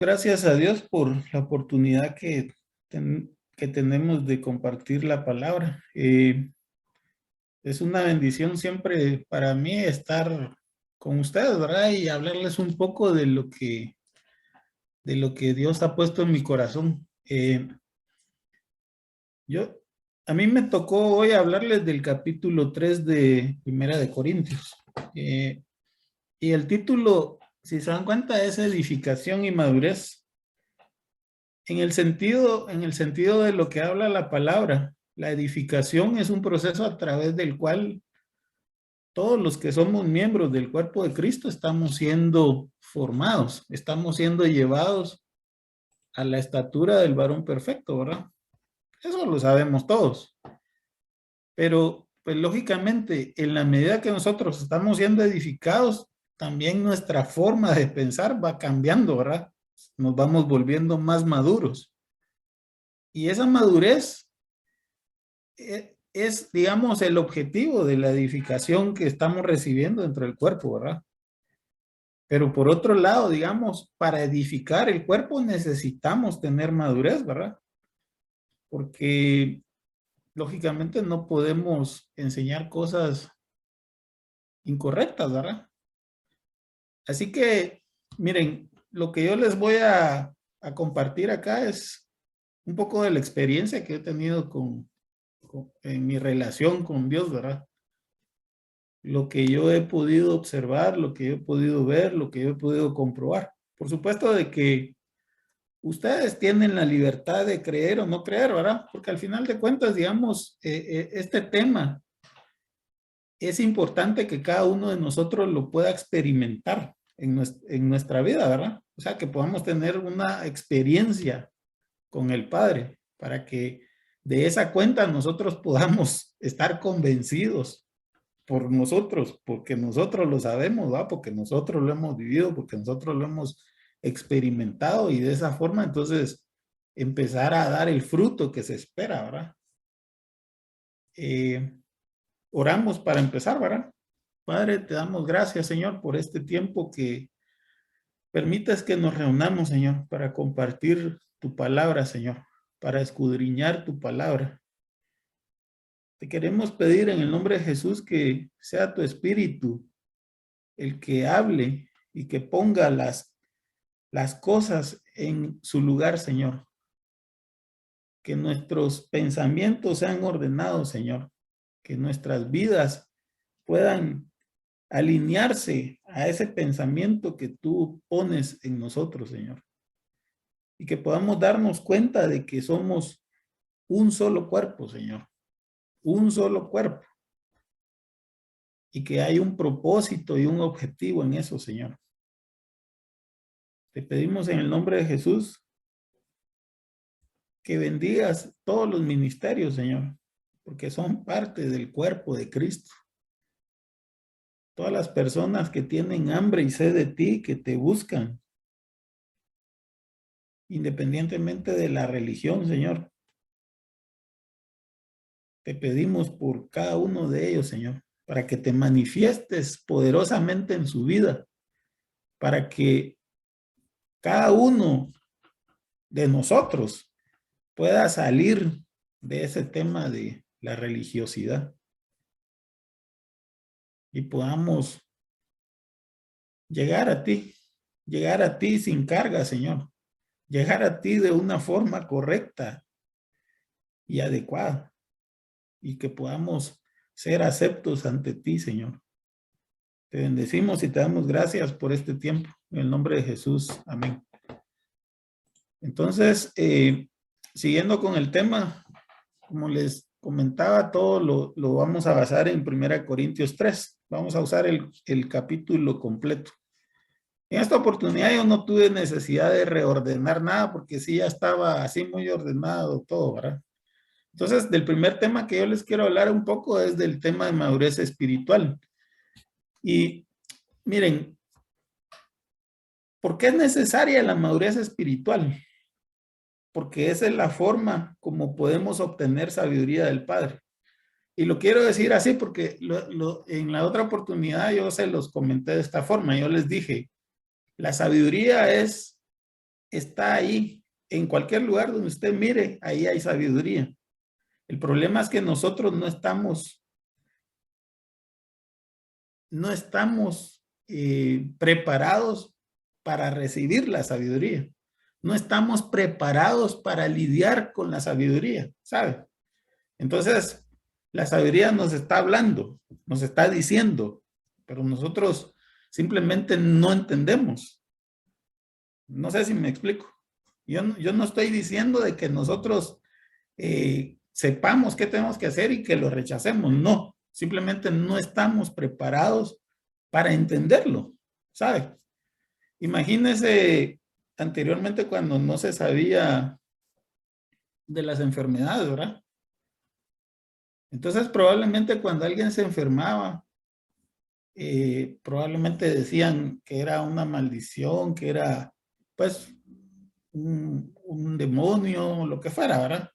Gracias a Dios por la oportunidad que tenemos de compartir la palabra. Es una bendición siempre para mí estar con ustedes, ¿verdad? Y hablarles un poco de lo que Dios ha puesto en mi corazón. Yo, a mí me tocó hoy hablarles del capítulo 3 de Primera de Corintios. Eh, y el título, si se dan cuenta, es Edificación y Madurez. En el sentido de lo que habla la palabra, la edificación es un proceso a través del cual todos los que somos miembros del cuerpo de Cristo estamos siendo formados, estamos siendo llevados a la estatura del varón perfecto, ¿verdad? Eso lo sabemos todos. Pero, pues lógicamente, en la medida que nosotros estamos siendo edificados, también nuestra forma de pensar va cambiando, ¿verdad? Nos vamos volviendo más maduros. Y esa madurez es, digamos, el objetivo de la edificación que estamos recibiendo dentro del cuerpo, ¿verdad? Pero por otro lado, digamos, para edificar el cuerpo necesitamos tener madurez, ¿verdad? Porque lógicamente no podemos enseñar cosas incorrectas, ¿verdad? Así que, miren, lo que yo les voy a compartir acá es un poco de la experiencia que he tenido en mi relación con Dios, ¿verdad? Lo que yo he podido observar, lo que yo he podido ver, lo que yo he podido comprobar. Por supuesto de que ustedes tienen la libertad de creer o no creer, ¿verdad? Porque al final de cuentas, digamos, este tema es importante que cada uno de nosotros lo pueda experimentar en nuestra vida, ¿verdad? O sea, que podamos tener una experiencia con el Padre para que de esa cuenta nosotros podamos estar convencidos por nosotros, porque nosotros lo sabemos, ¿va? Porque nosotros lo hemos vivido, porque nosotros lo hemos experimentado y de esa forma entonces empezar a dar el fruto que se espera, ¿verdad? Eh, Oramos para empezar, ¿verdad? Padre, te damos gracias, Señor, por este tiempo que permitas que nos reunamos, Señor, para compartir tu palabra, Señor, para escudriñar tu palabra. Te queremos pedir en el nombre de Jesús que sea tu espíritu el que hable y que ponga las cosas en su lugar, Señor. Que nuestros pensamientos sean ordenados, Señor. Que nuestras vidas puedan alinearse a ese pensamiento que tú pones en nosotros, Señor. Y que podamos darnos cuenta de que somos un solo cuerpo, Señor. Un solo cuerpo. Y que hay un propósito y un objetivo en eso, Señor. Te pedimos en el nombre de Jesús que bendigas todos los ministerios, Señor, porque son parte del cuerpo de Cristo. Todas las personas que tienen hambre y sed de ti, que te buscan, independientemente de la religión, Señor. Te pedimos por cada uno de ellos, Señor, para que te manifiestes poderosamente en su vida, para que cada uno de nosotros pueda salir de ese tema de la religiosidad y podamos llegar a ti sin carga, Señor, llegar a ti de una forma correcta y adecuada y que podamos ser aceptos ante ti, Señor. Te bendecimos y te damos gracias por este tiempo. En el nombre de Jesús. Amén. Entonces, siguiendo con el tema, como les comentaba, todo lo vamos a basar en 1 Corintios 3. Vamos a usar el capítulo completo. En esta oportunidad yo no tuve necesidad de reordenar nada porque sí ya estaba así muy ordenado todo, ¿verdad? Entonces, del primer tema que yo les quiero hablar un poco es del tema de madurez espiritual. Y miren, ¿por qué es necesaria la madurez espiritual? Porque esa es la forma como podemos obtener sabiduría del Padre. Y lo quiero decir así porque en la otra oportunidad yo se los comenté de esta forma. Yo les dije, la sabiduría es está ahí. En cualquier lugar donde usted mire, ahí hay sabiduría. El problema es que nosotros no estamos preparados para recibir la sabiduría. No estamos preparados para lidiar con la sabiduría, ¿sabe? Entonces, la sabiduría nos está hablando, nos está diciendo, pero nosotros simplemente no entendemos. No sé si me explico. Yo no estoy diciendo de que nosotros sepamos qué tenemos que hacer y que lo rechacemos. No, simplemente no estamos preparados para entenderlo, ¿sabe? Imagínese anteriormente cuando no se sabía de las enfermedades, ¿verdad? Entonces probablemente cuando alguien se enfermaba, probablemente decían que era una maldición, que era pues un demonio, lo que fuera, ¿verdad?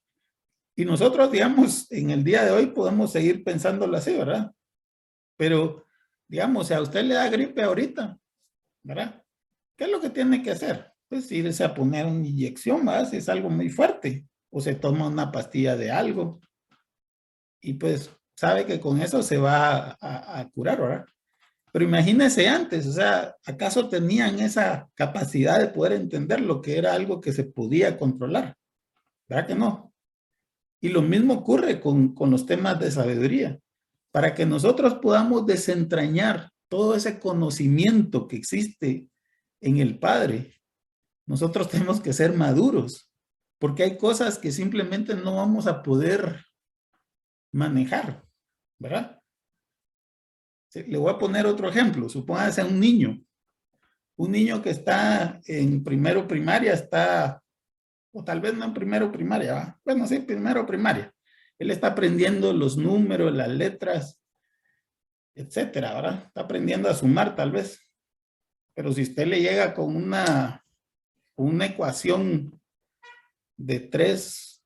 Y nosotros, digamos, en el día de hoy podemos seguir pensándolo así, ¿verdad? Pero, digamos, si a usted le da gripe ahorita, ¿verdad? ¿Qué es lo que tiene que hacer? Pues irse a poner una inyección, ¿verdad? Si es algo muy fuerte. O se toma una pastilla de algo. Y pues sabe que con eso se va a curar, ¿verdad? Pero imagínese antes, o sea, ¿acaso tenían esa capacidad de poder entender lo que era algo que se podía controlar? ¿Verdad que no? Y lo mismo ocurre con los temas de sabiduría. Para que nosotros podamos desentrañar todo ese conocimiento que existe en el Padre, nosotros tenemos que ser maduros, porque hay cosas que simplemente no vamos a poder manejar, ¿verdad? Le voy a poner otro ejemplo. Supóngase un niño que está en primero primaria, está, o tal vez no en primero primaria, ¿va? Bueno, sí, primero primaria. Él está aprendiendo los números, las letras, etcétera, ¿verdad? Está aprendiendo a sumar tal vez. Pero si usted le llega con una ecuación de tres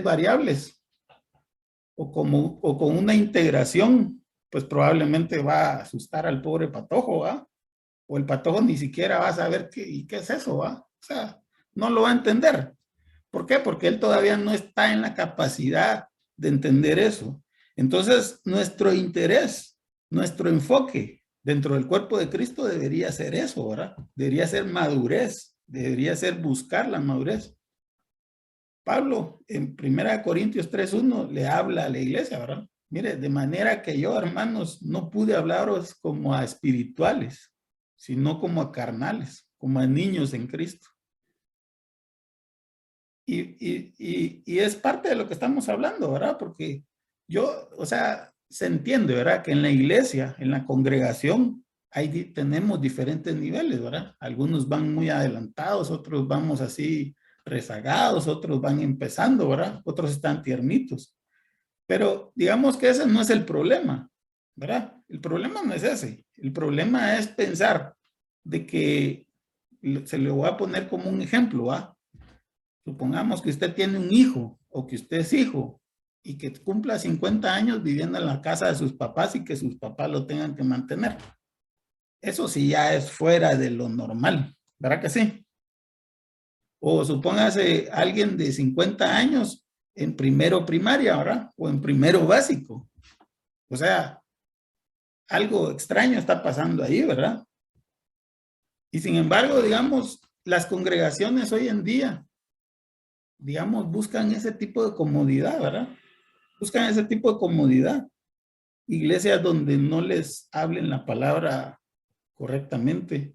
variables o con una integración, pues probablemente va a asustar al pobre patojo, ¿va? O el patojo ni siquiera va a saber qué es eso, ¿va? O sea, no lo va a entender. ¿Por qué? Porque él todavía no está en la capacidad de entender eso. Entonces, nuestro interés, nuestro enfoque dentro del cuerpo de Cristo debería ser eso, ¿verdad? Debería ser madurez, debería ser buscar la madurez. Pablo, en 1 Corintios 3:1, le habla a la iglesia, ¿verdad? Mire, de manera que yo, hermanos, no pude hablaros como a espirituales, sino como a carnales, como a niños en Cristo. Y es parte de lo que estamos hablando, ¿verdad? Porque o sea, se entiende, ¿verdad? Que en la iglesia, en la congregación, tenemos diferentes niveles, ¿verdad? Algunos van muy adelantados, otros vamos así rezagados, otros van empezando, ¿verdad? Otros están tiernitos. Pero digamos que ese no es el problema, ¿verdad? El problema no es ese. El problema es pensar de que, se lo voy a poner como un ejemplo, ¿va? Supongamos que usted tiene un hijo o que usted es hijo y que cumpla 50 años viviendo en la casa de sus papás y que sus papás lo tengan que mantener. Eso sí ya es fuera de lo normal, ¿verdad que sí? O supóngase alguien de 50 años en primero primaria, ¿verdad? O en primero básico. O sea, algo extraño está pasando ahí, ¿verdad? Y sin embargo, digamos, las congregaciones hoy en día, digamos, buscan ese tipo de comodidad, ¿verdad? Buscan ese tipo de comodidad. Iglesias donde no les hablen la palabra correctamente.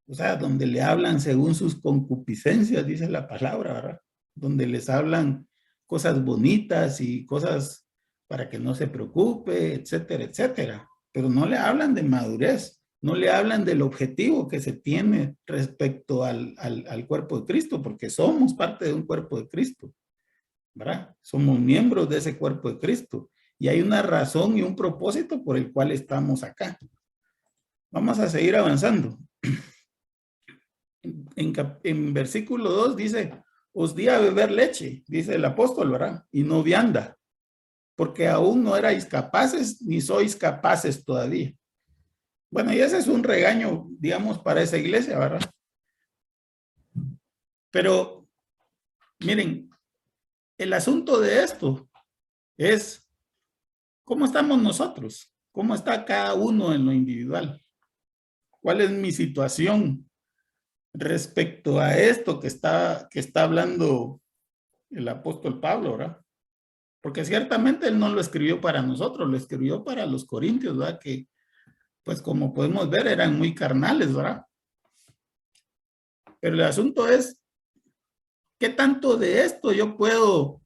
O sea, donde le hablan según sus concupiscencias, dice la palabra, ¿verdad? Donde les hablan cosas bonitas y cosas para que no se preocupe, etcétera, etcétera. Pero no le hablan de madurez, no le hablan del objetivo que se tiene respecto al cuerpo de Cristo, porque somos parte de un cuerpo de Cristo, ¿verdad? Somos miembros de ese cuerpo de Cristo. Y hay una razón y un propósito por el cual estamos acá. Vamos a seguir avanzando. En versículo 2 dice, os di a beber leche, dice el apóstol, ¿verdad? Y no vianda, porque aún no erais capaces ni sois capaces todavía. Bueno, y ese es un regaño, digamos, para esa iglesia, ¿verdad? Pero, miren, el asunto de esto es cómo estamos nosotros, cómo está cada uno en lo individual, cuál es mi situación respecto a esto que está hablando el apóstol Pablo, ¿verdad? Porque ciertamente él no lo escribió para nosotros, lo escribió para los corintios, ¿verdad? Que, pues como podemos ver, eran muy carnales, ¿verdad? Pero el asunto es, ¿qué tanto de esto yo puedo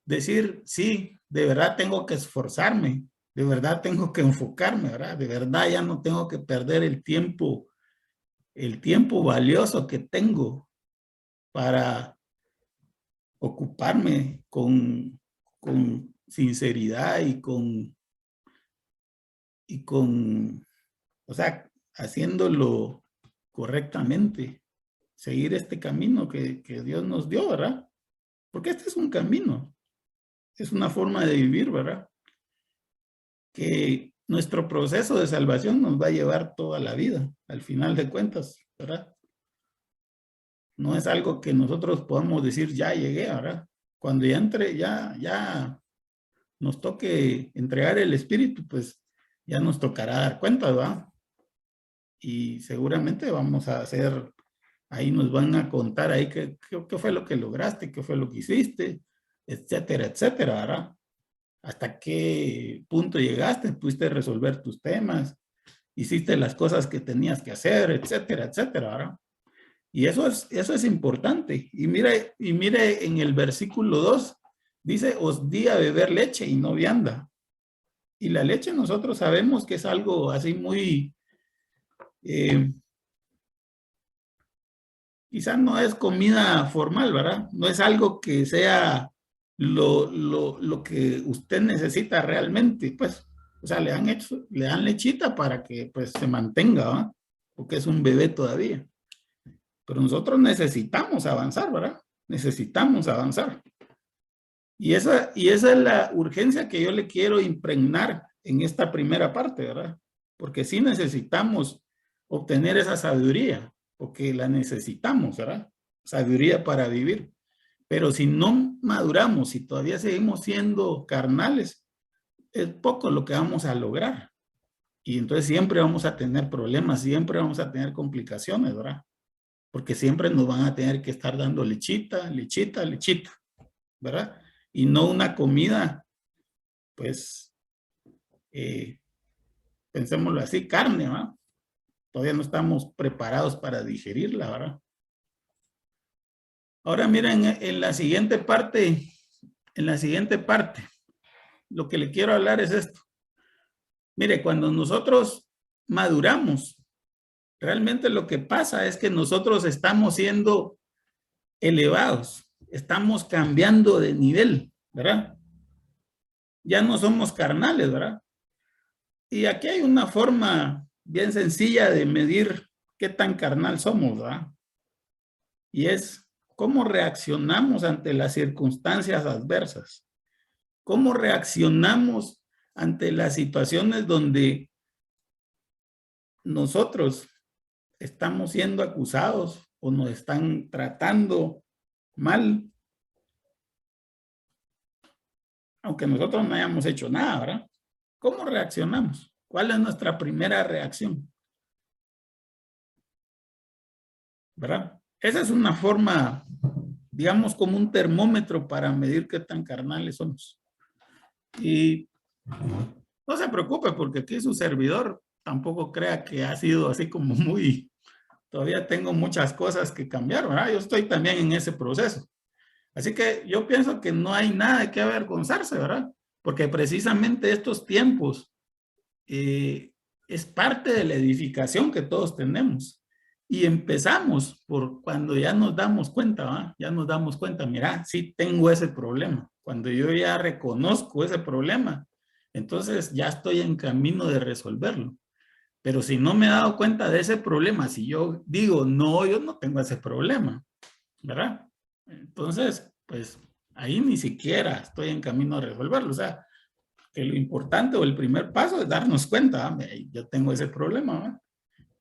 decir, sí, de verdad tengo que esforzarme, de verdad tengo que enfocarme, ¿verdad? De verdad ya no tengo que perder el tiempo valioso que tengo para ocuparme con sinceridad y con, o sea, haciéndolo correctamente, seguir este camino que Dios nos dio, ¿verdad? Porque este es un camino, es una forma de vivir, ¿verdad? Que nuestro proceso de salvación nos va a llevar toda la vida, al final de cuentas, ¿verdad? No es algo que nosotros podamos decir, ya llegué, ¿verdad? Cuando ya entre, ya nos toque entregar el Espíritu, pues ya nos tocará dar cuenta, ¿verdad? Y seguramente vamos a hacer, ahí nos van a contar ahí qué fue lo que lograste, qué fue lo que hiciste, etcétera, etcétera, ¿verdad? Hasta qué punto llegaste, pudiste resolver tus temas, hiciste las cosas que tenías que hacer, etcétera, etcétera, ¿verdad? Y eso es importante. Y mire en el versículo 2 dice, os di a beber leche y no vianda. Y la leche nosotros sabemos que es algo así muy, eh, quizás no es comida formal, ¿verdad? No es algo que sea lo que usted necesita realmente, pues. O sea, le dan lechita para que pues se mantenga, ¿verdad? Porque es un bebé todavía. Pero nosotros necesitamos avanzar, ¿verdad? Necesitamos avanzar. Y esa es la urgencia que yo le quiero impregnar en esta primera parte, ¿verdad? Porque sí necesitamos obtener esa sabiduría, porque la necesitamos, ¿verdad? Sabiduría para vivir. Pero si no maduramos, si todavía seguimos siendo carnales, es poco lo que vamos a lograr. Y entonces siempre vamos a tener problemas, siempre vamos a tener complicaciones, ¿verdad? Porque siempre nos van a tener que estar dando lechita, lechita, lechita, ¿verdad? Y no una comida, pues, eh, pensémoslo así, carne, ¿verdad? Todavía no estamos preparados para digerirla, ¿verdad? Ahora miren, en la siguiente parte, lo que le quiero hablar es esto. Mire, cuando nosotros maduramos, realmente lo que pasa es que nosotros estamos siendo elevados, estamos cambiando de nivel, ¿verdad? Ya no somos carnales, ¿verdad? Y aquí hay una forma bien sencilla de medir qué tan carnal somos, ¿verdad? Y es cómo reaccionamos ante las circunstancias adversas. ¿Cómo reaccionamos ante las situaciones donde nosotros estamos siendo acusados o nos están tratando mal, aunque nosotros no hayamos hecho nada, ¿verdad? ¿Cómo reaccionamos? ¿Cuál es nuestra primera reacción? ¿Verdad? Esa es una forma, digamos, como un termómetro para medir qué tan carnales somos. Y no se preocupe porque aquí su servidor tampoco crea que ha sido así como muy, todavía tengo muchas cosas que cambiar, ¿verdad? Yo estoy también en ese proceso. Así que yo pienso que no hay nada de qué avergonzarse, ¿verdad? Porque precisamente estos tiempos es parte de la edificación que todos tenemos. Y empezamos por cuando ya nos damos cuenta, ¿va? Ya nos damos cuenta, mira, sí tengo ese problema. Cuando yo ya reconozco ese problema, entonces ya estoy en camino de resolverlo. Pero si no me he dado cuenta de ese problema, si yo digo, no, yo no tengo ese problema, ¿verdad? Entonces, pues ahí ni siquiera estoy en camino de resolverlo. O sea, que lo importante o el primer paso es darnos cuenta, yo tengo ese problema, ¿verdad?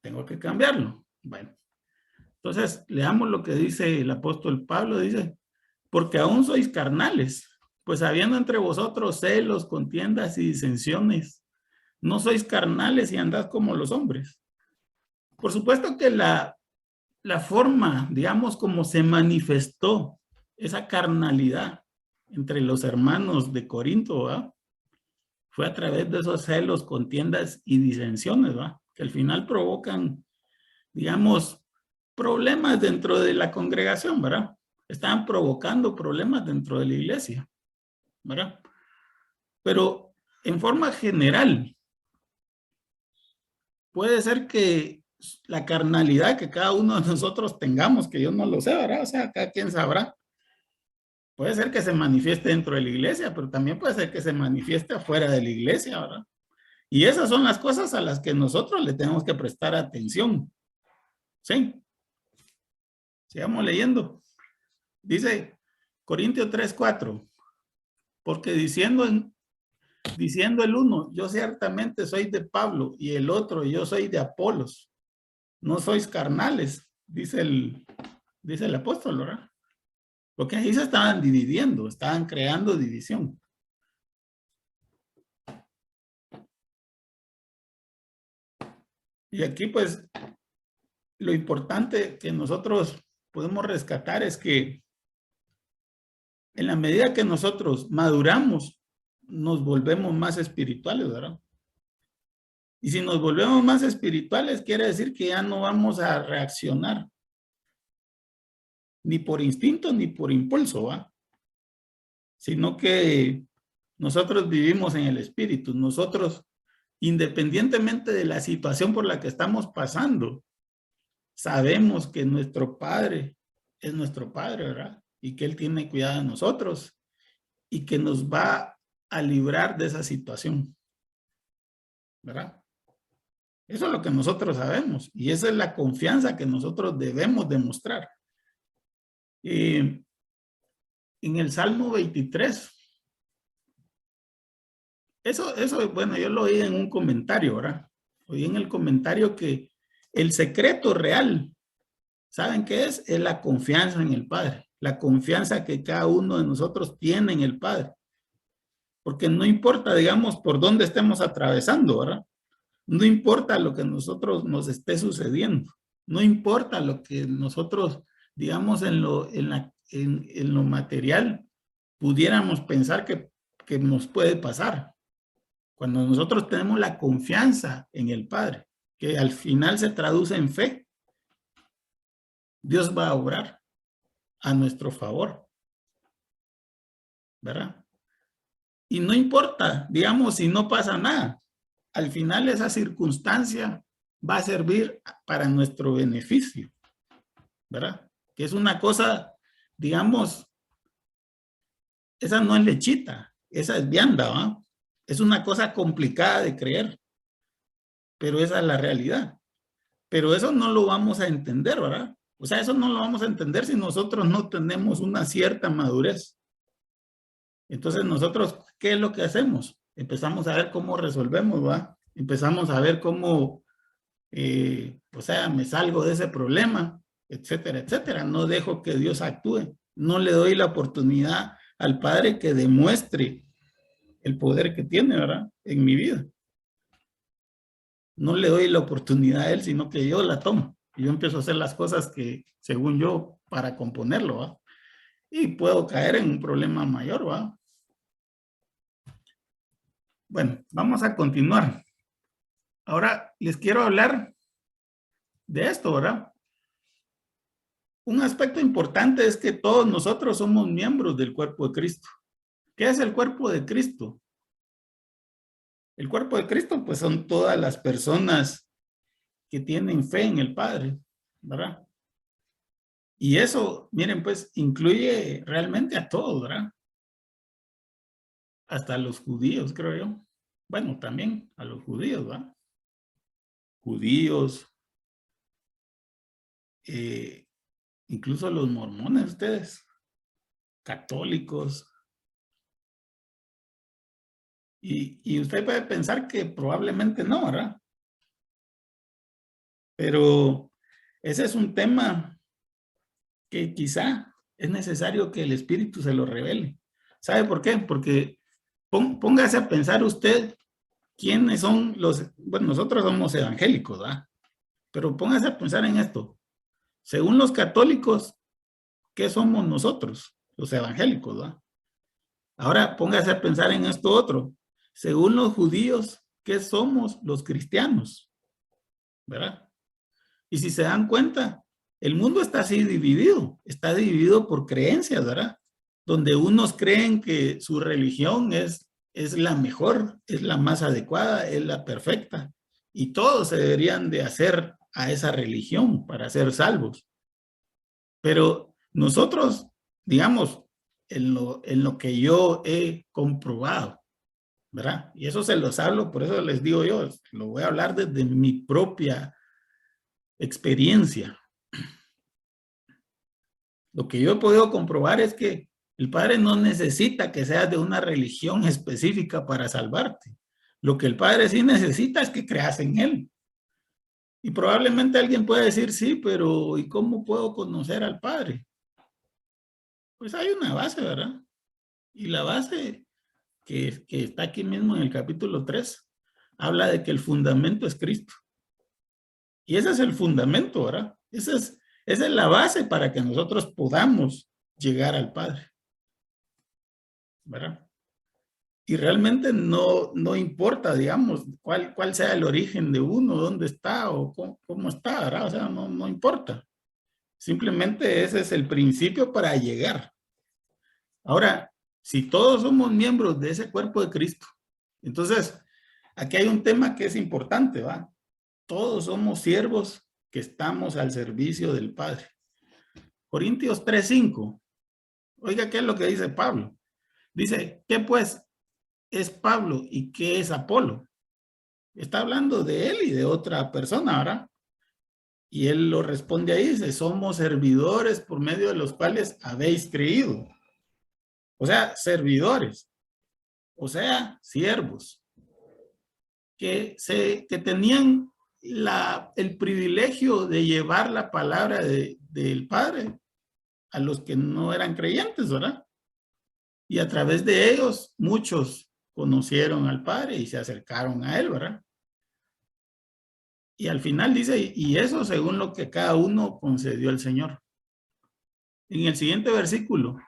Tengo que cambiarlo. Bueno, entonces leamos lo que dice el apóstol Pablo, dice, porque aún sois carnales, pues habiendo entre vosotros celos, contiendas y disensiones, no sois carnales y andad como los hombres. Por supuesto que la forma, digamos, como se manifestó esa carnalidad entre los hermanos de Corinto, ¿verdad? Fue a través de esos celos, contiendas y disensiones, ¿verdad? Que al final provocan, digamos, problemas dentro de la congregación, ¿verdad? Estaban provocando problemas dentro de la iglesia, ¿verdad? Pero en forma general, puede ser que la carnalidad que cada uno de nosotros tengamos, que yo no lo sé, ¿verdad? O sea, cada quien sabrá. Puede ser que se manifieste dentro de la iglesia, pero también puede ser que se manifieste afuera de la iglesia, ¿verdad? Y esas son las cosas a las que nosotros le tenemos que prestar atención. ¿Sí? Sigamos leyendo. Dice Corintios 3:4, porque diciendo el uno, yo ciertamente soy de Pablo, y el otro, yo soy de Apolos. No sois carnales, dice el apóstol, ¿verdad? Porque ahí se estaban dividiendo, estaban creando división. Y aquí pues lo importante que nosotros podemos rescatar es que en la medida que nosotros maduramos, nos volvemos más espirituales, ¿verdad? Y si nos volvemos más espirituales, quiere decir que ya no vamos a reaccionar ni por instinto ni por impulso, ¿va? Sino que nosotros vivimos en el espíritu. Nosotros, independientemente de la situación por la que estamos pasando, sabemos que nuestro Padre es nuestro Padre, ¿verdad? Y que Él tiene cuidado de nosotros y que nos va a librar de esa situación, ¿verdad? Eso es lo que nosotros sabemos y esa es la confianza que nosotros debemos demostrar. En el Salmo 23, eso, bueno, yo lo oí en un comentario, ¿verdad? Oí en el comentario que el secreto real, ¿saben qué es? Es la confianza en el Padre, la confianza que cada uno de nosotros tiene en el Padre. Porque no importa, digamos, por dónde estemos atravesando, ¿verdad? No importa lo que nosotros nos esté sucediendo. No importa lo que nosotros, digamos, en lo material, pudiéramos pensar que nos puede pasar. Cuando nosotros tenemos la confianza en el Padre, que al final se traduce en fe, Dios va a obrar a nuestro favor, ¿verdad? Y no importa, digamos, si no pasa nada. Al final esa circunstancia va a servir para nuestro beneficio, ¿verdad? Que es una cosa, digamos, esa no es lechita, esa es vianda, ¿va? Es una cosa complicada de creer, pero esa es la realidad. Pero eso no lo vamos a entender, ¿verdad? O sea, eso no lo vamos a entender si nosotros no tenemos una cierta madurez. Entonces nosotros, ¿qué es lo que hacemos? Empezamos a ver cómo resolvemos, ¿va? Empezamos a ver cómo, o sea, me salgo de ese problema, etcétera, etcétera. No dejo que Dios actúe. No le doy la oportunidad al Padre que demuestre el poder que tiene, ¿verdad? En mi vida. No le doy la oportunidad a Él, sino que yo la tomo. Y yo empiezo a hacer las cosas que, según yo, para componerlo, ¿va? Y puedo caer en un problema mayor, ¿va? Bueno, vamos a continuar. Ahora les quiero hablar de esto, ¿verdad? Un aspecto importante es que todos nosotros somos miembros del cuerpo de Cristo. ¿Qué es el cuerpo de Cristo? El cuerpo de Cristo, pues son todas las personas que tienen fe en el Padre, ¿verdad? Y eso, miren, pues incluye realmente a todos, ¿verdad? Hasta a los judíos, creo yo. Bueno, también a los judíos, ¿verdad? Judíos, eh, incluso a los mormones, ustedes, católicos, Y usted puede pensar que probablemente no, ¿verdad? Pero ese es un tema que quizá es necesario que el Espíritu se lo revele. ¿Sabe por qué? Porque póngase a pensar usted quiénes son los... Bueno, nosotros somos evangélicos, ¿verdad? Pero póngase a pensar en esto. Según los católicos, ¿qué somos nosotros? Los evangélicos, ¿verdad? Ahora póngase a pensar en esto otro. Según los judíos, ¿qué somos los cristianos? ¿Verdad? Y si se dan cuenta, el mundo está dividido por creencias, ¿verdad? Donde unos creen que su religión es la mejor, es la más adecuada, es la perfecta. Y todos se deberían de hacer a esa religión para ser salvos. Pero nosotros, digamos, en lo que yo he comprobado, ¿verdad? Y eso se los hablo, por eso les digo yo, lo voy a hablar desde mi propia experiencia. Lo que yo he podido comprobar es que el Padre no necesita que seas de una religión específica para salvarte. Lo que el Padre sí necesita es que creas en Él. Y probablemente alguien puede decir, sí, pero ¿y cómo puedo conocer al Padre? Pues hay una base, ¿verdad? Y la base que está aquí mismo en el capítulo 3 habla de que el fundamento es Cristo. Y ese es el fundamento, ¿verdad? Esa es la base para que nosotros podamos llegar al Padre, ¿verdad? Y realmente no importa, digamos, cuál sea el origen de uno, dónde está o cómo está, ¿verdad? O sea, no importa. Simplemente ese es el principio para llegar. Ahora, si todos somos miembros de ese cuerpo de Cristo, entonces aquí hay un tema que es importante, ¿va? Todos somos siervos que estamos al servicio del Padre. Corintios 3:5. Oiga, ¿qué es lo que dice Pablo? Dice, ¿qué pues es Pablo y qué es Apolo? Está hablando de él y de otra persona, ¿verdad? Y él lo responde ahí, dice, somos servidores por medio de los cuales habéis creído. O sea, servidores, o sea, siervos, que tenían el privilegio de llevar la palabra del Padre a los que no eran creyentes, ¿verdad? Y a través de ellos, muchos conocieron al Padre y se acercaron a Él, ¿verdad? Y al final dice, y eso según lo que cada uno concedió al Señor. En el siguiente versículo,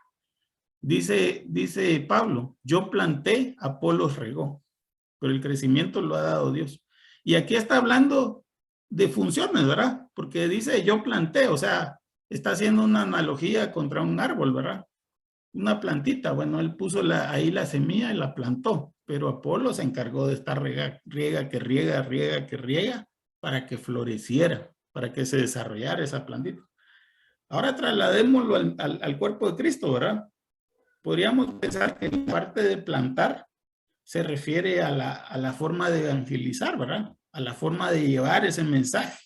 dice Pablo, yo planté, Apolos regó, pero el crecimiento lo ha dado Dios. Y aquí está hablando de funciones, ¿verdad? Porque dice yo planté, o sea, está haciendo una analogía contra un árbol, ¿verdad? Una plantita, bueno, él puso ahí la semilla y la plantó, pero Apolo se encargó de estar riega, que riega, para que floreciera, para que se desarrollara esa plantita. Ahora trasladémoslo al cuerpo de Cristo, ¿verdad? Podríamos pensar que la parte de plantar se refiere a la forma de evangelizar, ¿verdad? A la forma de llevar ese mensaje.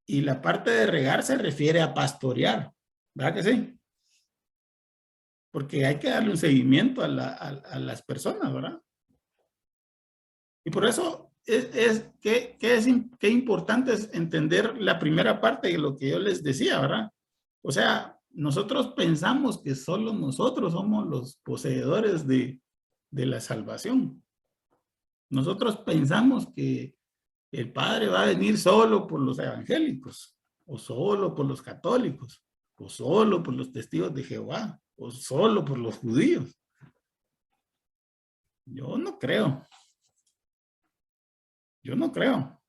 Y la parte de regar se refiere a pastorear, ¿verdad que sí? Porque hay que darle un seguimiento a las personas, ¿verdad? Y por eso qué importante es entender la primera parte de lo que yo les decía, ¿verdad? O sea, nosotros pensamos que solo nosotros somos los poseedores de la salvación. Nosotros pensamos que el Padre va a venir solo por los evangélicos, o solo por los católicos, o solo por los testigos de Jehová, o solo por los judíos. Yo no creo. Yo no creo.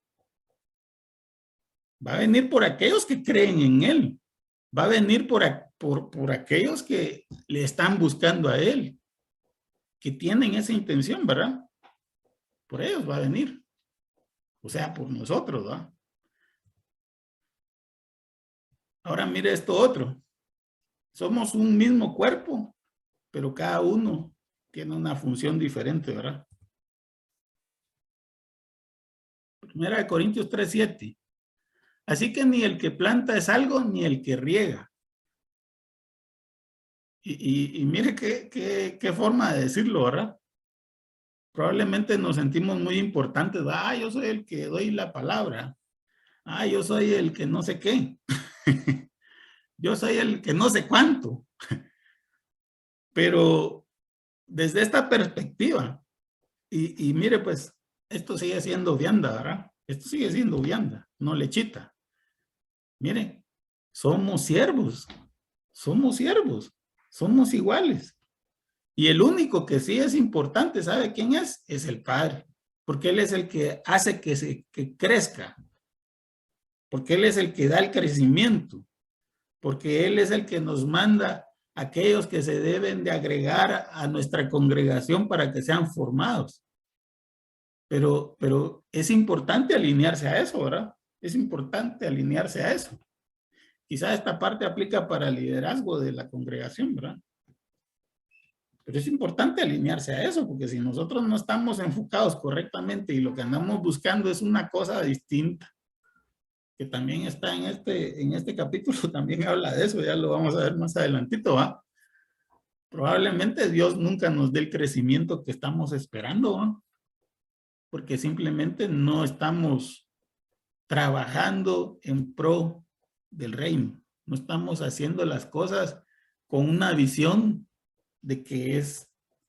Va a venir por aquellos que creen en Él. Va a venir por aquellos que le están buscando a Él, que tienen esa intención, ¿verdad? Por ellos va a venir. O sea, por nosotros, ¿verdad? Ahora mire esto otro. Somos un mismo cuerpo, pero cada uno tiene una función diferente, ¿verdad? Primera de Corintios 3:7. Así que ni el que planta es algo, ni el que riega. Y mire qué forma de decirlo, ¿verdad? probablemente nos sentimos muy importantes. Yo soy el que doy la palabra. Yo soy el que no sé qué. Yo soy el que no sé cuánto. Pero desde esta perspectiva, y mire, pues, esto sigue siendo vianda, ¿verdad? Esto sigue siendo vianda, no lechita. Mire, somos siervos, somos iguales. Y el único que sí es importante, ¿sabe quién es? Es el Padre, porque Él es el que hace que crezca, porque Él es el que da el crecimiento, porque Él es el que nos manda a aquellos que se deben de agregar a nuestra congregación para que sean formados. Pero es importante alinearse a eso, ¿verdad? Es importante alinearse a eso. Quizá esta parte aplica para el liderazgo de la congregación, ¿verdad? Pero es importante alinearse a eso, porque si nosotros no estamos enfocados correctamente y lo que andamos buscando es una cosa distinta, que también está en este capítulo, también habla de eso, ya lo vamos a ver más adelantito, ¿va? Probablemente Dios nunca nos dé el crecimiento que estamos esperando, ¿va? Porque simplemente no estamos trabajando en pro del reino. No estamos haciendo las cosas con una visión de que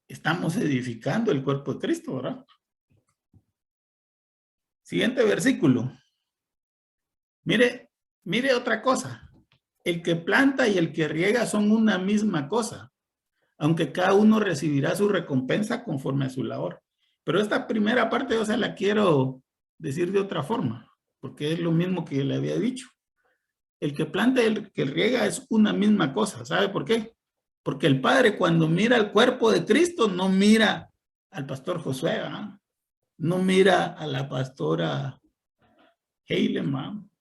estamos edificando el cuerpo de Cristo, ¿verdad? Siguiente versículo. Mire otra cosa. El que planta y el que riega son una misma cosa, aunque cada uno recibirá su recompensa conforme a su labor. Pero esta primera parte yo se la quiero decir de otra forma, porque es lo mismo que le había dicho. El que planta y el que riega es una misma cosa. ¿Sabe por qué? Porque el Padre cuando mira el cuerpo de Cristo no mira al pastor Josué, ¿verdad? No mira a la pastora Heilemann.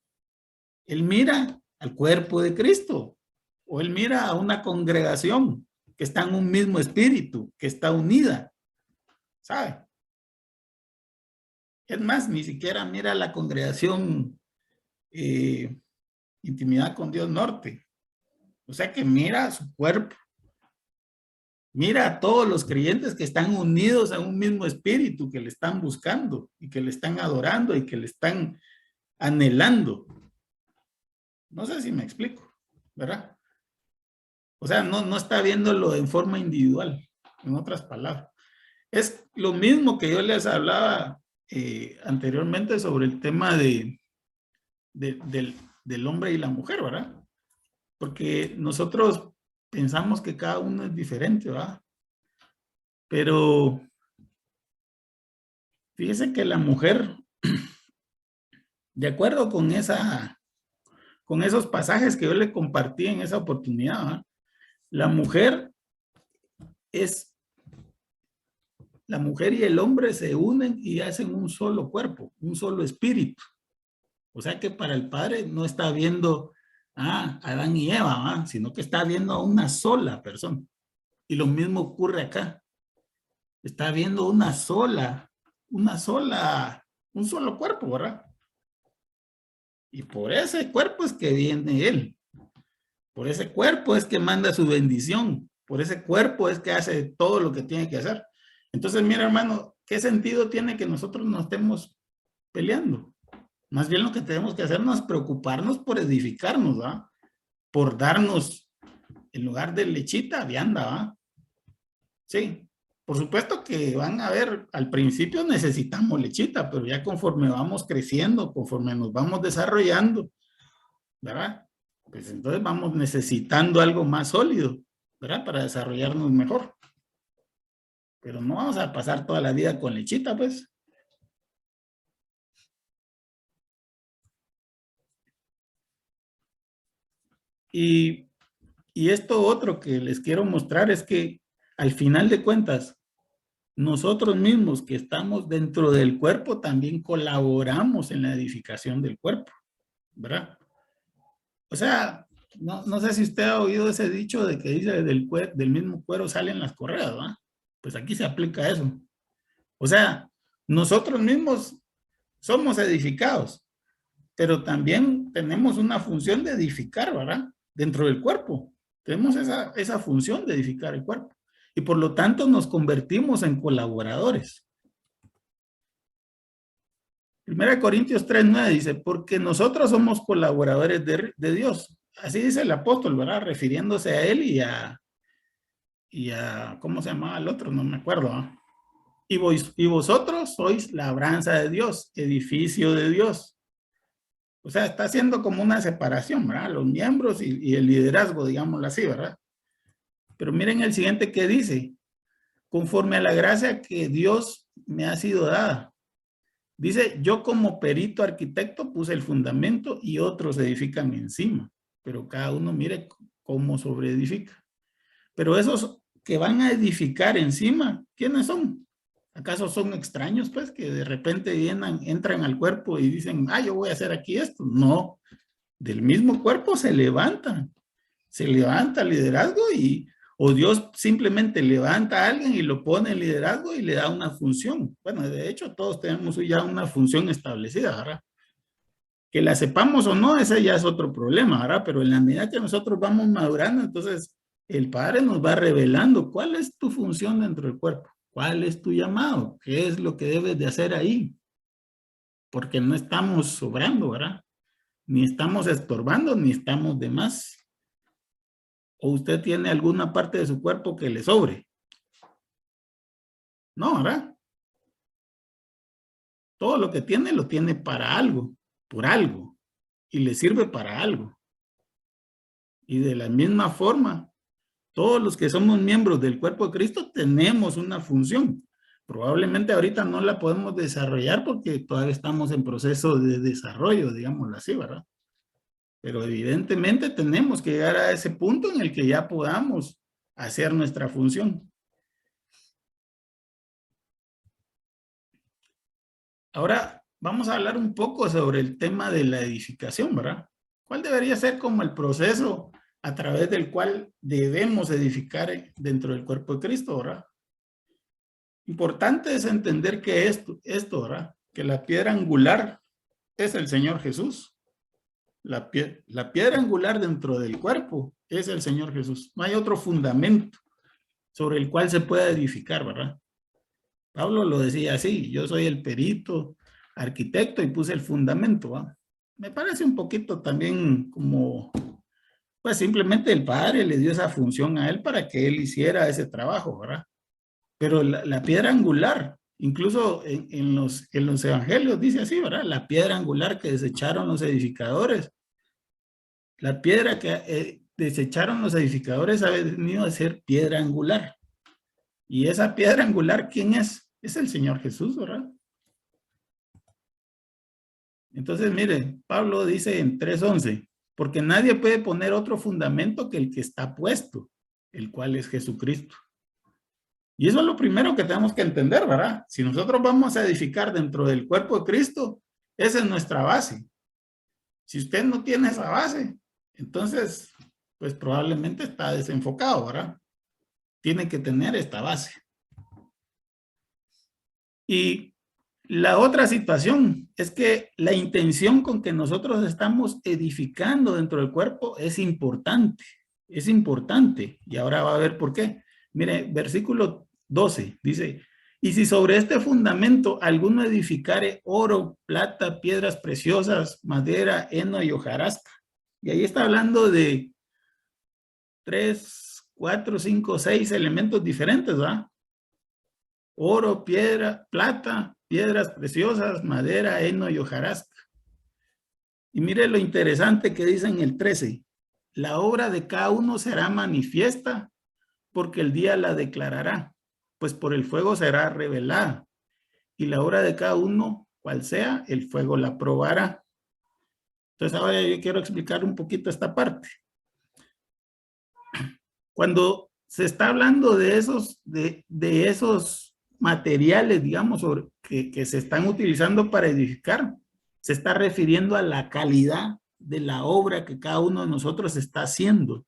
Él mira al cuerpo de Cristo o él mira a una congregación que está en un mismo espíritu, que está unida, ¿sabe? Es más, ni siquiera mira a la congregación Intimidad con Dios Norte. O sea que mira a su cuerpo. Mira a todos los creyentes que están unidos a un mismo espíritu, que le están buscando y que le están adorando y que le están anhelando. No sé si me explico, ¿verdad? O sea, no está viéndolo en forma individual, en otras palabras. Es lo mismo que yo les hablaba anteriormente sobre el tema del hombre y la mujer, ¿verdad? Porque nosotros pensamos que cada uno es diferente, ¿verdad? Pero fíjese que la mujer, de acuerdo con esos pasajes que yo le compartí en esa oportunidad, ¿verdad? La mujer y el hombre se unen y hacen un solo cuerpo, un solo espíritu. O sea que para el Padre no está viendo a Adán y Eva, ¿va? Sino que está viendo a una sola persona. Y lo mismo ocurre acá. Está viendo un solo cuerpo, ¿verdad? Y por ese cuerpo es que viene Él. Por ese cuerpo es que manda su bendición. Por ese cuerpo es que hace todo lo que tiene que hacer. Entonces, mira, hermano, ¿qué sentido tiene que nosotros nos estemos peleando? Más bien lo que tenemos que hacer es preocuparnos por edificarnos, ¿va? Por darnos, en lugar de lechita, vianda, ¿va? Sí, por supuesto que van a ver, al principio necesitamos lechita, pero ya conforme vamos creciendo, conforme nos vamos desarrollando, ¿verdad? Pues entonces vamos necesitando algo más sólido, ¿verdad? Para desarrollarnos mejor. Pero no vamos a pasar toda la vida con lechita, pues. Y esto otro que les quiero mostrar es que al final de cuentas, nosotros mismos que estamos dentro del cuerpo también colaboramos en la edificación del cuerpo, ¿verdad? O sea, no sé si usted ha oído ese dicho de que dice del mismo cuero salen las correas, ¿verdad? Pues aquí se aplica eso. O sea, nosotros mismos somos edificados, pero también tenemos una función de edificar, ¿verdad? Dentro del cuerpo. Tenemos esa función de edificar el cuerpo. Y por lo tanto nos convertimos en colaboradores. 1 Corintios 3:9 dice, porque nosotros somos colaboradores de Dios. Así dice el apóstol, ¿verdad? Refiriéndose a él y a ¿cómo se llamaba el otro? No me acuerdo. ¿Eh? Y vosotros sois labranza de Dios, edificio de Dios. O sea, está haciendo como una separación, ¿verdad? Los miembros y el liderazgo, digámoslo así, ¿verdad? Pero miren el siguiente que dice, conforme a la gracia que Dios me ha sido dada. Dice, yo como perito arquitecto puse el fundamento y otros edifican encima, pero cada uno mire cómo sobreedifica. Pero esos que van a edificar encima, ¿quiénes son? ¿Acaso son extraños, pues, que de repente entran al cuerpo y dicen, yo voy a hacer aquí esto? No, del mismo cuerpo se levanta el liderazgo o Dios simplemente levanta a alguien y lo pone en liderazgo y le da una función. Bueno, de hecho, todos tenemos ya una función establecida, ¿verdad? Que la sepamos o no, ese ya es otro problema, ¿verdad? Pero en la medida que nosotros vamos madurando, entonces el Padre nos va revelando cuál es tu función dentro del cuerpo, cuál es tu llamado, qué es lo que debes de hacer ahí, porque no estamos sobrando, ¿verdad? Ni estamos estorbando, ni estamos de más. ¿O usted tiene alguna parte de su cuerpo que le sobre? No, ¿verdad? Todo lo que tiene lo tiene para algo, por algo, y le sirve para algo. Y de la misma forma, todos los que somos miembros del cuerpo de Cristo tenemos una función. Probablemente ahorita no la podemos desarrollar porque todavía estamos en proceso de desarrollo, digámoslo así, ¿verdad? Pero evidentemente tenemos que llegar a ese punto en el que ya podamos hacer nuestra función. Ahora vamos a hablar un poco sobre el tema de la edificación, ¿verdad? ¿Cuál debería ser como el proceso a través del cual debemos edificar dentro del cuerpo de Cristo, ¿verdad? Importante es entender que esto, ¿verdad? Que la piedra angular es el Señor Jesús. La piedra angular dentro del cuerpo es el Señor Jesús. No hay otro fundamento sobre el cual se pueda edificar, ¿verdad? Pablo lo decía así, yo soy el perito, arquitecto y puse el fundamento, ¿va? Me parece un poquito también como, pues simplemente el Padre le dio esa función a él para que él hiciera ese trabajo, ¿verdad? Pero la piedra angular, incluso en los evangelios dice así, ¿verdad? La piedra angular que desecharon los edificadores, la piedra que desecharon los edificadores ha venido a ser piedra angular. Y esa piedra angular, ¿quién es? Es el Señor Jesús, ¿verdad? Entonces, mire, Pablo dice en 3:11, porque nadie puede poner otro fundamento que el que está puesto, el cual es Jesucristo. Y eso es lo primero que tenemos que entender, ¿verdad? Si nosotros vamos a edificar dentro del cuerpo de Cristo, esa es nuestra base. Si usted no tiene esa base, entonces, pues probablemente está desenfocado, ¿verdad? Tiene que tener esta base. Y la otra situación es que la intención con que nosotros estamos edificando dentro del cuerpo es importante. Es importante. Y ahora va a ver por qué. Mire, versículo 12 dice, y si sobre este fundamento alguno edificare oro, plata, piedras preciosas, madera, heno y hojarasca. Y ahí está hablando de 3, 4, 5, 6 elementos diferentes, ¿verdad? Oro, piedra, plata, piedras preciosas, madera, heno y hojarasca. Y mire lo interesante que dice en el 13. La obra de cada uno será manifiesta porque el día la declarará, pues por el fuego será revelada. Y la obra de cada uno, cual sea, el fuego la probará. Entonces ahora yo quiero explicar un poquito esta parte. Cuando se está hablando de esos materiales, digamos, que se están utilizando para edificar, se está refiriendo a la calidad de la obra que cada uno de nosotros está haciendo.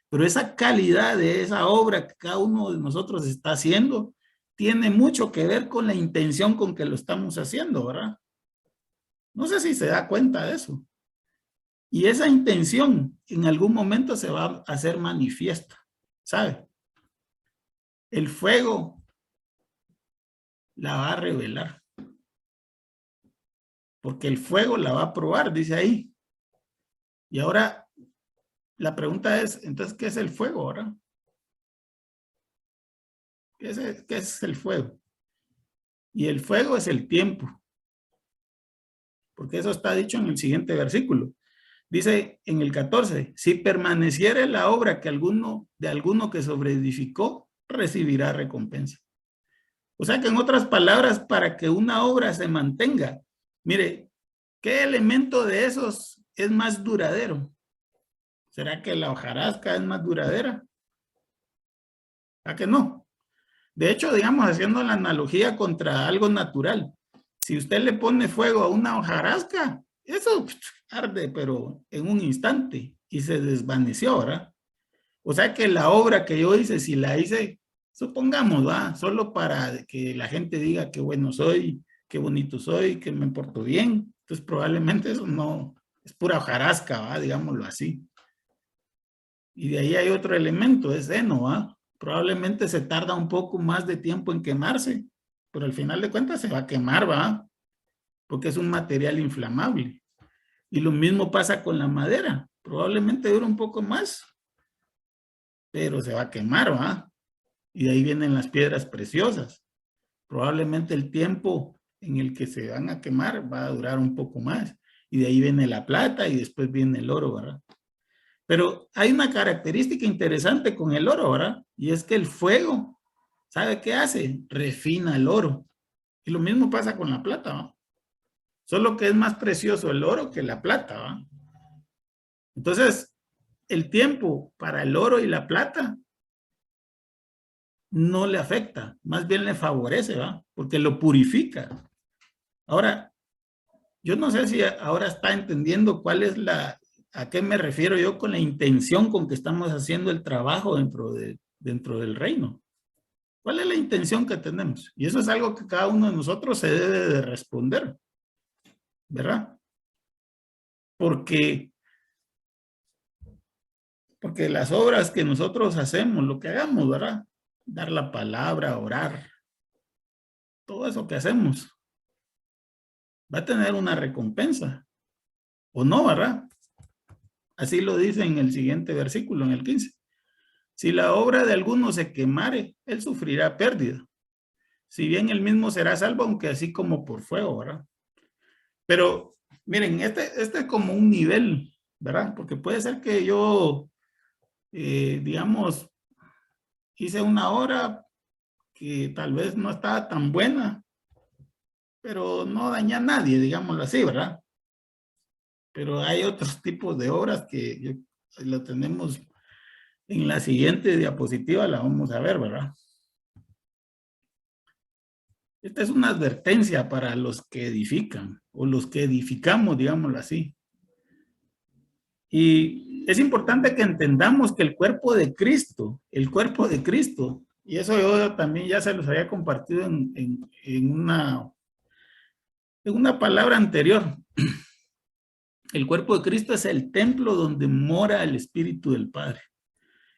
Pero esa calidad de esa obra que cada uno de nosotros está haciendo tiene mucho que ver con la intención con que lo estamos haciendo, ¿verdad? No sé si se da cuenta de eso. Y esa intención en algún momento se va a hacer manifiesta, ¿sabe? El fuego la va a revelar. porque el fuego la va a probar, dice ahí. Y ahora la pregunta es, entonces, ¿qué es el fuego ahora? ¿Qué es el fuego? Y el fuego es el tiempo, porque eso está dicho en el siguiente versículo. Dice en el 14, si permaneciere la obra que de alguno que sobreedificó, recibirá recompensa. O sea que en otras palabras, para que una obra se mantenga, mire, ¿qué elemento de esos es más duradero? ¿Será que la hojarasca es más duradera? ¿A que no? De hecho, digamos, haciendo la analogía contra algo natural, si usted le pone fuego a una hojarasca, eso arde, pero en un instante, y se desvaneció, ¿verdad? O sea que la obra que yo hice, si la hice, supongamos, ¿va? Solo para que la gente diga qué bueno soy, qué bonito soy, que me porto bien, entonces probablemente eso no, es pura hojarasca, ¿va? Digámoslo así. Y de ahí hay otro elemento, es heno, ¿va? Probablemente se tarda un poco más de tiempo en quemarse, pero al final de cuentas se va a quemar, ¿va? Porque es un material inflamable. Y lo mismo pasa con la madera. Probablemente dura un poco más, pero se va a quemar, ¿va? Y de ahí vienen las piedras preciosas. Probablemente el tiempo en el que se van a quemar va a durar un poco más. Y de ahí viene la plata y después viene el oro, ¿verdad? Pero hay una característica interesante con el oro, ¿verdad? Y es que el fuego, ¿sabe qué hace? Refina el oro. Y lo mismo pasa con la plata, ¿va? Solo que es más precioso el oro que la plata, ¿va? Entonces, el tiempo para el oro y la plata no le afecta, más bien le favorece, ¿va? Porque lo purifica. Ahora, yo no sé si ahora está entendiendo cuál es a qué me refiero yo con la intención con que estamos haciendo el trabajo dentro del reino. ¿Cuál es la intención que tenemos? Y eso es algo que cada uno de nosotros se debe de responder, ¿verdad? Porque las obras que nosotros hacemos, lo que hagamos, ¿verdad? Dar la palabra, orar, todo eso que hacemos, va a tener una recompensa, ¿o no, verdad? Así lo dice en el siguiente versículo, en el 15. Si la obra de alguno se quemare, él sufrirá pérdida. Si bien él mismo será salvo, aunque así como por fuego, ¿verdad? Pero miren, este es como un nivel, ¿verdad? Porque puede ser que yo, digamos, hice una obra que tal vez no estaba tan buena, pero no dañé a nadie, digámoslo así, ¿verdad? Pero hay otros tipos de obras que lo tenemos en la siguiente diapositiva, la vamos a ver, ¿verdad? Esta es una advertencia para los que edifican o los que edificamos, digámoslo así. Y es importante que entendamos que el cuerpo de Cristo, y eso yo también ya se los había compartido en una palabra anterior. El cuerpo de Cristo es el templo donde mora el Espíritu del Padre.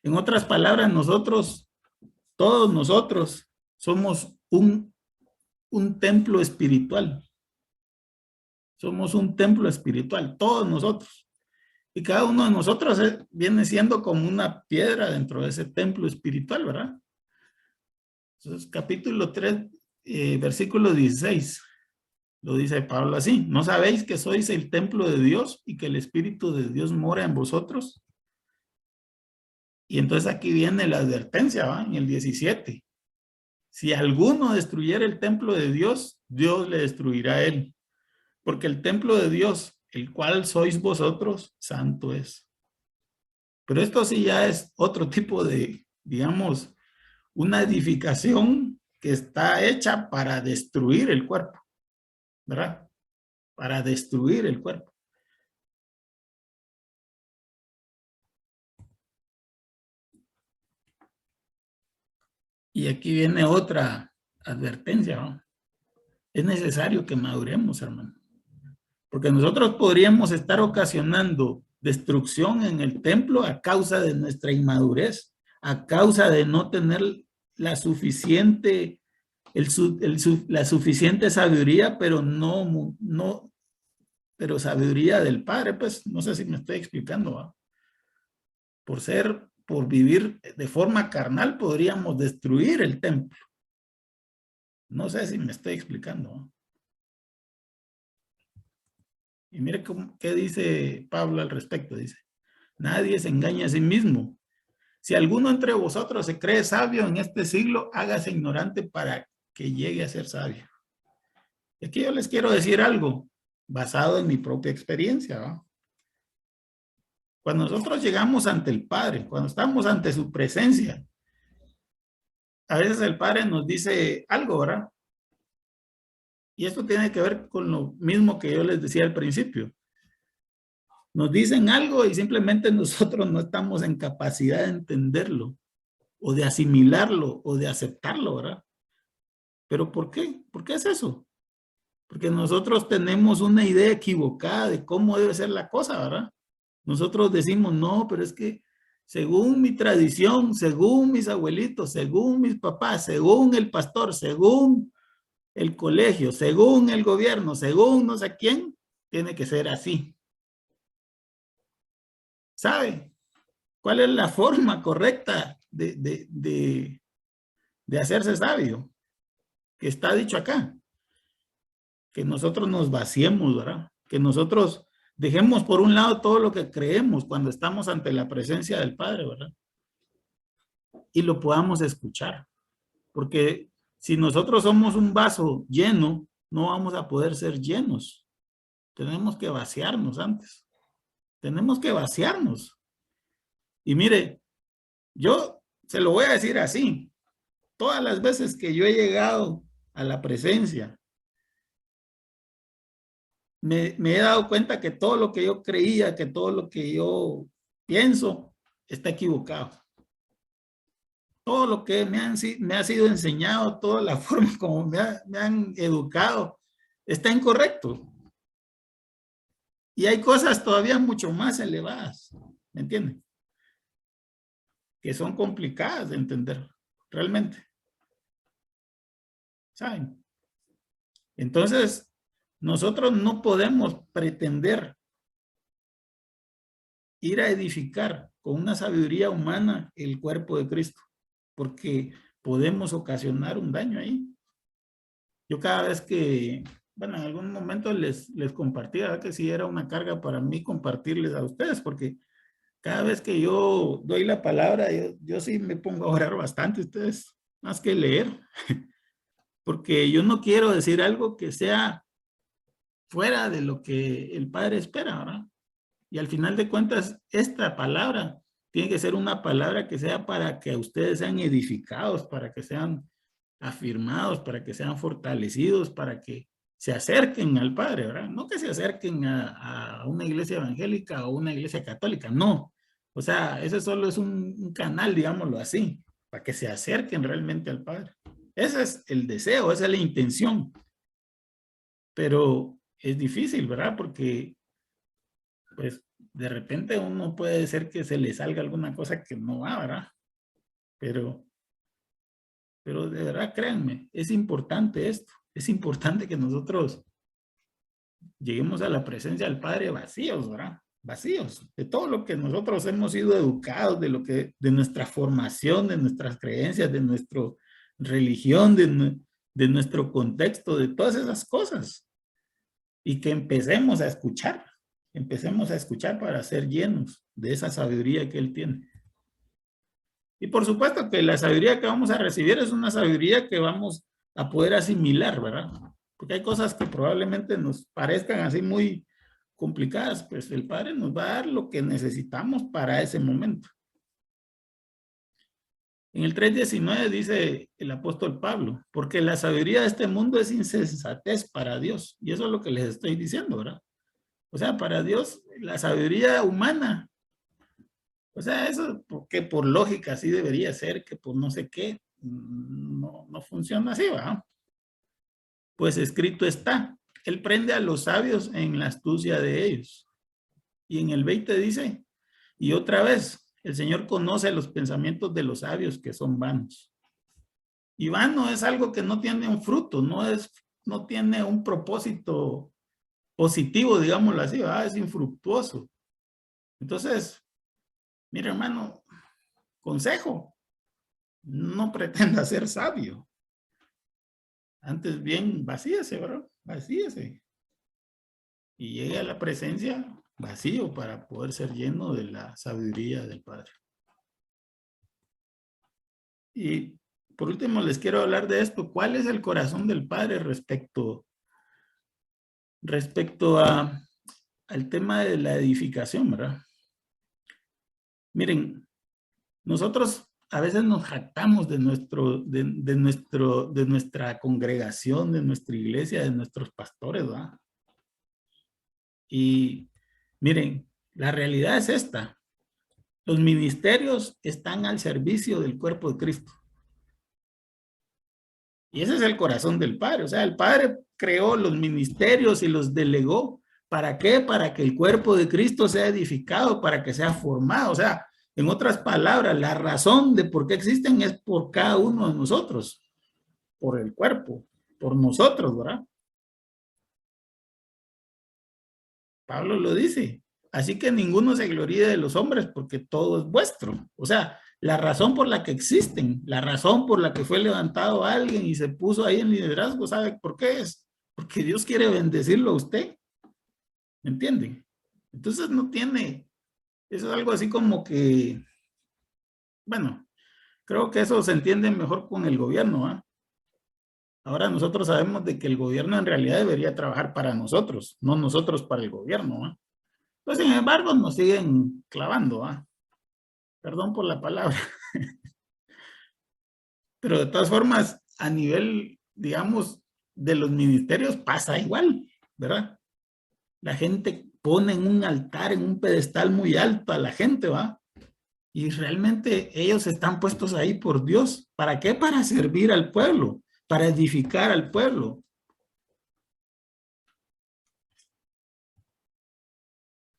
En otras palabras, todos nosotros, somos un templo espiritual. Somos un templo espiritual, todos nosotros. Y cada uno de nosotros viene siendo como una piedra dentro de ese templo espiritual, ¿verdad? Entonces, capítulo 3, versículo 16, lo dice Pablo así: ¿no sabéis que sois el templo de Dios y que el Espíritu de Dios mora en vosotros? Y entonces aquí viene la advertencia, ¿va? En el 17. Si alguno destruyera el templo de Dios, Dios le destruirá a él. Porque el templo de Dios, el cual sois vosotros, santo es. Pero esto sí ya es otro tipo de, digamos, una edificación que está hecha para destruir el cuerpo, ¿verdad? Para destruir el cuerpo. Y aquí viene otra advertencia, ¿no? Es necesario que maduremos, hermano. Porque nosotros podríamos estar ocasionando destrucción en el templo a causa de nuestra inmadurez, a causa de no tener la suficiente, la suficiente sabiduría, pero no pero sabiduría del Padre, pues no sé si me estoy explicando, ¿va? Por vivir de forma carnal, podríamos destruir el templo. No sé si me estoy explicando, ¿va? Y mire qué dice Pablo al respecto. Dice, nadie se engaña a sí mismo. Si alguno entre vosotros se cree sabio en este siglo, hágase ignorante para que llegue a ser sabio. Y aquí yo les quiero decir algo basado en mi propia experiencia, ¿va? Cuando nosotros llegamos ante el Padre, cuando estamos ante su presencia, a veces el Padre nos dice algo, ¿verdad? Y esto tiene que ver con lo mismo que yo les decía al principio. Nos dicen algo y simplemente nosotros no estamos en capacidad de entenderlo o de asimilarlo o de aceptarlo, ¿verdad? ¿Pero por qué? ¿Por qué es eso? Porque nosotros tenemos una idea equivocada de cómo debe ser la cosa, ¿verdad? Nosotros decimos, no, pero es que según mi tradición, según mis abuelitos, según mis papás, según el pastor, según el colegio, según el gobierno, según no sé quién, tiene que ser así. ¿Sabe cuál es la forma correcta de hacerse sabio? Que está dicho acá. Que nosotros nos vaciemos, ¿verdad? Que nosotros dejemos por un lado todo lo que creemos cuando estamos ante la presencia del Padre, ¿verdad? Y lo podamos escuchar. Porque si nosotros somos un vaso lleno, no vamos a poder ser llenos. Tenemos que vaciarnos antes. Tenemos que vaciarnos. Y mire, yo se lo voy a decir así. Todas las veces que yo he llegado a la presencia, me he dado cuenta que todo lo que yo creía, que todo lo que yo pienso, está equivocado. Todo lo que me ha sido enseñado, toda la forma como me han educado, está incorrecto. Y hay cosas todavía mucho más elevadas, ¿me entienden? Que son complicadas de entender, realmente. ¿Saben? Entonces, nosotros no podemos pretender ir a edificar con una sabiduría humana el cuerpo de Cristo, porque podemos ocasionar un daño ahí. Yo cada vez que, bueno, en algún momento les compartía, ¿verdad? Que sí era una carga para mí compartirles a ustedes, porque cada vez que yo doy la palabra, yo sí me pongo a orar bastante, ustedes, más que leer, porque yo no quiero decir algo que sea fuera de lo que el Padre espera, ¿verdad? Y al final de cuentas, esta palabra tiene que ser una palabra que sea para que ustedes sean edificados, para que sean afirmados, para que sean fortalecidos, para que se acerquen al Padre, ¿verdad? No que se acerquen a una iglesia evangélica o una iglesia católica, no. O sea, ese solo es un canal, digámoslo así, para que se acerquen realmente al Padre. Ese es el deseo, esa es la intención. Pero es difícil, ¿verdad? Porque pues de repente uno puede ser que se le salga alguna cosa que no va, ¿verdad? Pero de verdad, créanme, es importante esto. Es importante que nosotros lleguemos a la presencia del Padre vacíos, ¿verdad? Vacíos de todo lo que nosotros hemos sido educados, de nuestra formación, de nuestras creencias, de nuestra religión, de nuestro contexto, de todas esas cosas. Y que empecemos a escuchar para ser llenos de esa sabiduría que Él tiene. Y por supuesto que la sabiduría que vamos a recibir es una sabiduría que vamos a poder asimilar, ¿verdad? Porque hay cosas que probablemente nos parezcan así muy complicadas, pues el Padre nos va a dar lo que necesitamos para ese momento. En el 3:19 dice el apóstol Pablo, porque la sabiduría de este mundo es insensatez para Dios. Y eso es lo que les estoy diciendo, ¿verdad? O sea, para Dios, la sabiduría humana, o sea, eso que por lógica sí debería ser, que por no sé qué, no funciona así, ¿verdad? Pues escrito está, Él prende a los sabios en la astucia de ellos. Y en el 20 dice, y otra vez, el Señor conoce los pensamientos de los sabios que son vanos. Y vano es algo que no tiene un fruto, no tiene un propósito positivo, digámoslo así, ¿verdad? Es infructuoso. Entonces, mire, hermano, consejo, no pretenda ser sabio. Antes bien, vacíese, bro, vacíese. Y llegue a la presencia vacío para poder ser lleno de la sabiduría del Padre. Y por último, les quiero hablar de esto. ¿Cuál es el corazón del Padre respecto al tema de la edificación, verdad? Miren, nosotros a veces nos jactamos de nuestra congregación, de nuestra iglesia, de nuestros pastores, ¿verdad? Y miren, la realidad es esta. Los ministerios están al servicio del cuerpo de Cristo. Y ese es el corazón del Padre. O sea, el Padre creó los ministerios y los delegó. ¿Para qué? Para que el cuerpo de Cristo sea edificado, para que sea formado. O sea, en otras palabras, la razón de por qué existen es por cada uno de nosotros, por el cuerpo, por nosotros, ¿verdad? Pablo lo dice. Así que ninguno se gloríe de los hombres porque todo es vuestro. O sea, la razón por la que existen, la razón por la que fue levantado alguien y se puso ahí en liderazgo, ¿sabe por qué es? Porque Dios quiere bendecirlo a usted. ¿Me entienden? Entonces no tiene, eso es algo así como que, bueno, creo que eso se entiende mejor con el gobierno, ¿ah? Ahora nosotros sabemos de que el gobierno en realidad debería trabajar para nosotros, no nosotros para el gobierno, ¿ah? Pues sin embargo nos siguen clavando, ¿ah? Perdón por la palabra. Pero de todas formas, a nivel, digamos, de los ministerios pasa igual, ¿verdad? La gente pone en un altar, en un pedestal muy alto a la gente, ¿va? Y realmente ellos están puestos ahí por Dios. ¿Para qué? Para servir al pueblo, para edificar al pueblo.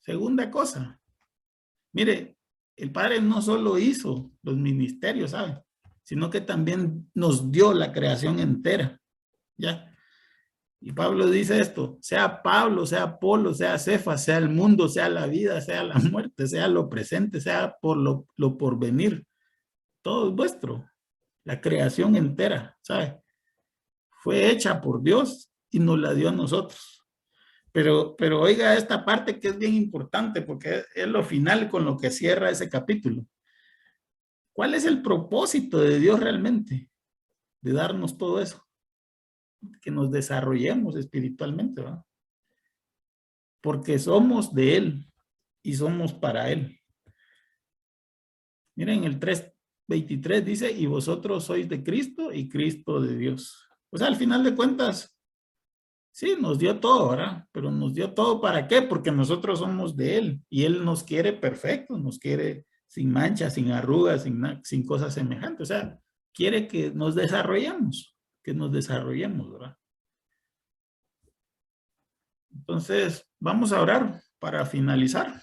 Segunda cosa, mire, el Padre no solo hizo los ministerios, ¿sabe? Sino que también nos dio la creación entera, ¿ya? Y Pablo dice esto, sea Pablo, sea Apolo, sea Cefas, sea el mundo, sea la vida, sea la muerte, sea lo presente, sea por lo por venir. Todo es vuestro, la creación entera, ¿sabe? Fue hecha por Dios y nos la dio a nosotros. Pero oiga esta parte que es bien importante porque es lo final con lo que cierra ese capítulo. ¿Cuál es el propósito de Dios realmente? De darnos todo eso. Que nos desarrollemos espiritualmente, ¿verdad? Porque somos de Él y somos para Él. Miren, el 3:23 dice, y vosotros sois de Cristo y Cristo de Dios. O sea, al final de cuentas, sí, nos dio todo, ¿verdad? Pero nos dio todo ¿para qué? Porque nosotros somos de Él y Él nos quiere perfectos, nos quiere sin manchas, sin arrugas, sin cosas semejantes. O sea, quiere que nos desarrollemos, ¿verdad? Entonces, vamos a orar para finalizar.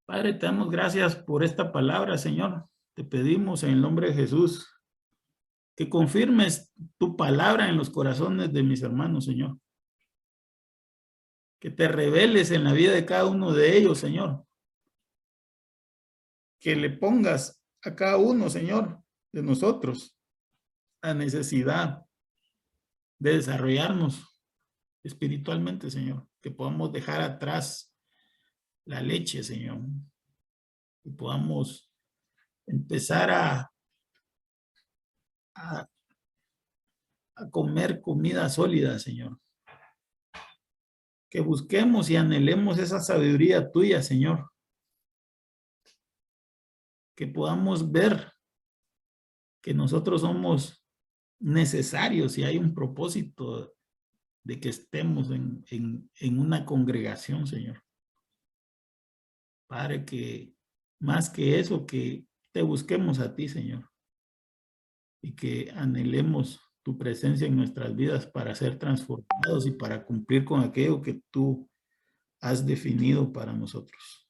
Padre, te damos gracias por esta palabra, Señor. Te pedimos en el nombre de Jesús que confirmes tu palabra en los corazones de mis hermanos, Señor. Que te reveles en la vida de cada uno de ellos, Señor. Que le pongas a cada uno, Señor, de nosotros la necesidad de desarrollarnos espiritualmente, Señor. Que podamos dejar atrás la leche, Señor. Que podamos empezar a, a comer comida sólida, Señor. Que busquemos y anhelemos esa sabiduría tuya, Señor. Que podamos ver que nosotros somos necesarios y hay un propósito de que estemos en una congregación, Señor. Padre, que más que eso, que te busquemos a ti, Señor. Y que anhelemos tu presencia en nuestras vidas para ser transformados y para cumplir con aquello que tú has definido para nosotros.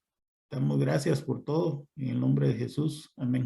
Damos gracias por todo. En el nombre de Jesús. Amén.